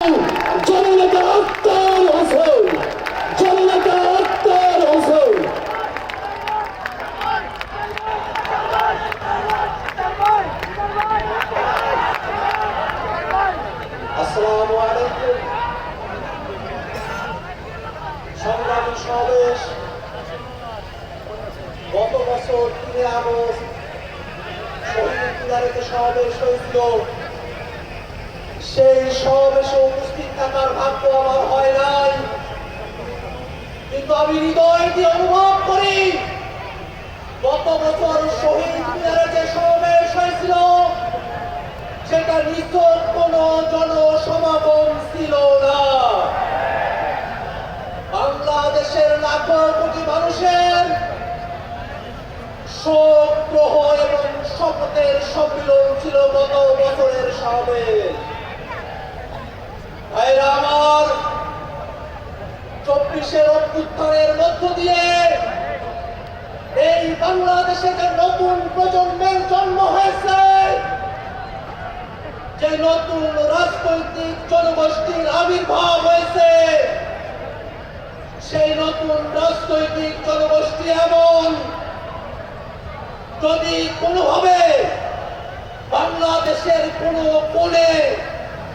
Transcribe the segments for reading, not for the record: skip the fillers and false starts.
জননেতা আক্তার হোসেন, জননেতা আক্তার হোসেন। আসসালামু আলাইকুম। সংগ্রামী সমাবেশ গত বছর 3 আগস্ট শহীদ মিনারে সমাবেশ হয়েছিল। সেই সমাবেশে উপস্থিত থাকার ভাগ্য আমার হয় নাই, কিন্তু আমি হৃদয় দিয়ে অনুভব করি গত বছর শহীদ মিনারে যে সমাবেশ হয়েছিল সেটা নিছক কোনো জনসমাগম ছিল না। বাংলাদেশের লাখো কোটি মানুষের শোক প্রহ এবং শপথের সম্মিলন ছিল গত বছরের সমাবেশ। ভাইরা আমার, 24-এর অভ্যুত্থানের মধ্য দিয়ে এই বাংলাদেশে যে নতুন প্রজন্মের জন্ম হয়েছে, যে নতুন রাজনৈতিক জনগোষ্ঠীর আবির্ভাব হয়েছে, সেই নতুন রাজনৈতিক জনগোষ্ঠী এমন, যদি কোনোভাবে বাংলাদেশের কোনো কোণে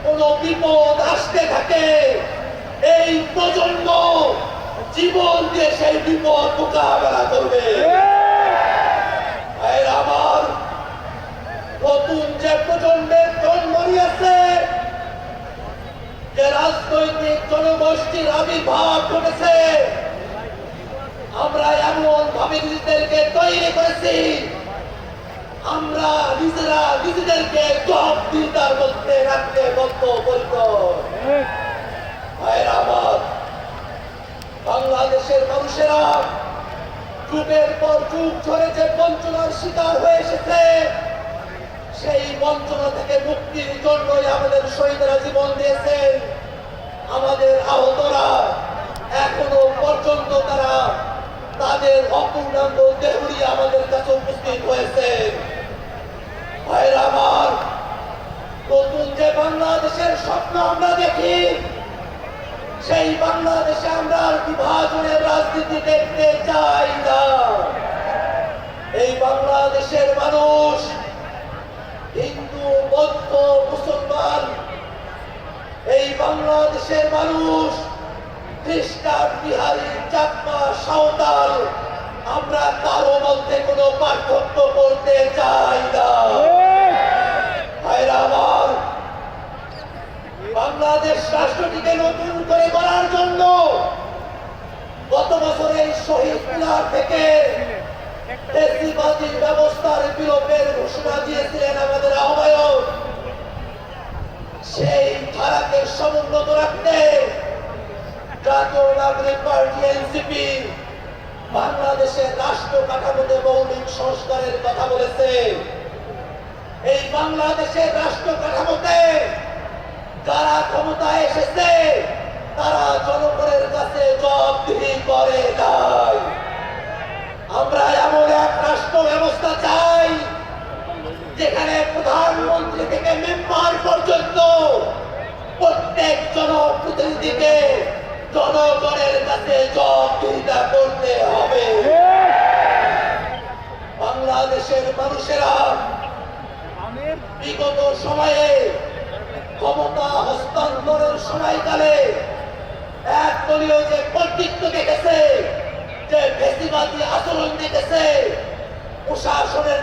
কোনো বিপদ আসতে থাকে, এই প্রজন্ম জীবন দিয়ে সেই বিপদ মোকাবেলা করবে। আমার নতুন যে প্রজন্মের জন্ম নিয়েছে, যে রাজনৈতিক জনগোষ্ঠীর আবির্ভাব ঘটেছে, আমরা এমন ভাবে নিজেদেরকে তৈরি করেছি, আমরা নিজেরা নিজেদেরকে জবাবদিহিতার মধ্যে রাখতে বদ্ধপরিকর। আমার বাংলাদেশের মানুষেরা যুগের পর যুগ ধরে যে বঞ্চনার শিকার হয়ে এসেছে, সেই বঞ্চনা থেকে মুক্তির জন্যই আমাদের শহীদরা জীবন দিয়েছেন। আমাদের আহতরা এখনো পর্যন্ত তারা তাদের অপূর্ণাঙ্গ দেহরি আমাদের কাছে উপস্থিত হয়েছেন। ভাইরা আমার, নতুন যে বাংলাদেশের স্বপ্ন আমরা দেখি, সেই বাংলাদেশে আমরা বিভাজনের রাজনীতি দেখতে চাই না। এই বাংলাদেশের মানুষ হিন্দু, বৌদ্ধ, মুসলমান, এই বাংলাদেশের মানুষ খ্রিস্টান, বিহারি, চাকমা, সাঁওতাল, আমরা কারো মধ্যে কোনো পার্থক্য করতে চাই না। ভাইরা আমার, বাংলাদেশ রাষ্ট্রটিকে নতুন করে গড়ার জন্য গত বছর এই শহীদ মিনার থেকে ফ্যাসিবাদী ব্যবস্থার বিলোপের ঘোষণা দিয়েছিলেন আমাদের আহ্বায়ক। সেই ধারাকে সমুন্নত রাখতে জাতীয় নাগরিক পার্টি এনসিপি বাংলাদেশের রাষ্ট্র কাঠামোতে মৌলিক সংস্কারের কথা বলেছে। এই বাংলাদেশের রাষ্ট্র কাঠামোতে যারা ক্ষমতায় এসেছে, তারা জনগণের কাছে জবাবদিহি করে নাই। আমরা এমন এক রাষ্ট্র ব্যবস্থা চাই যেখানে প্রধানমন্ত্রী থেকে মেম্বার পর্যন্ত প্রত্যেক জনপ্রতিনিধিকে জনগণের কাছে জবাবদিহিতা করতে হবে। বাংলাদেশের মানুষেরা বিগত সময়ে ক্ষমতা হস্তান্তরের সময়কালে একদলীয় যে কর্তৃত্ব দেখেছে, যে ফ্যাসিবাদী আচরণ দেখেছে, প্রশাসনের